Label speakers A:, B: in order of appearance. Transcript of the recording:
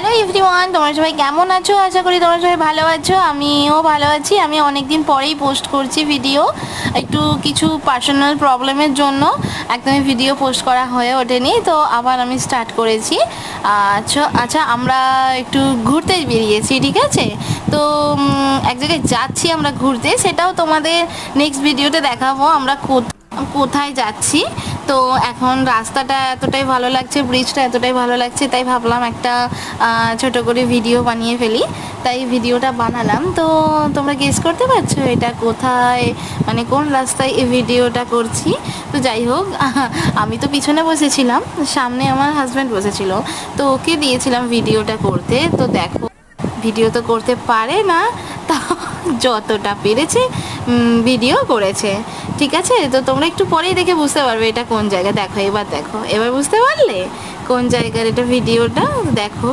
A: Hello everyone, তোমরা সবাই কেমন আছো? আশা করি তোমরা সবাই ভালো আছো। আমিও ভালো আছি। আমি অনেক দিন পরেই পোস্ট করছি ভিডিও, একটু কিছু পার্সোনাল প্রবলেমের জন্য একদমই ভিডিও পোস্ট করা হয়ে ওঠেনি, তো আবার আমি স্টার্ট করেছি। আচ্ছা আচ্ছা, আমরা একটু ঘুরতে বেরিয়েছি, ঠিক আছে? তো এক জায়গায় যাচ্ছি আমরা ঘুরতে, সেটাও তোমাদের নেক্সট ভিডিওতে দেখাবো আমরা কোথায় যাচ্ছি। তো এখন রাস্তাটা এতটাই ভালো লাগছে, ব্রিজটা এতটাই ভালো লাগছে, তাই ভাবলাম একটা ছোট করে ভিডিও বানিয়ে ফেলি। তাই ভিডিওটা বানালাম। তো তোমরা গেস করতে পারছো এটা কোথায়, মানে কোন রাস্তায় এই ভিডিওটা করছি? তো যাই হোক, আমি তো পিছনে বসেছিলাম, সামনে আমার হাজব্যান্ড বসেছিল, তো ওকে দিয়েছিলাম ভিডিওটা করতে। তো দেখো, ভিডিও তো করতে পারে না, তা যতটা পেরেছে ভিডিও করেছে, ঠিক আছে? তো তোমরা একটু পরেই দেখে বুঝতে পারবে এটা কোন জায়গা। দেখো, এবার দেখো, এবার বুঝতে পারলে কোন জায়গার এটা ভিডিওটা? দেখো।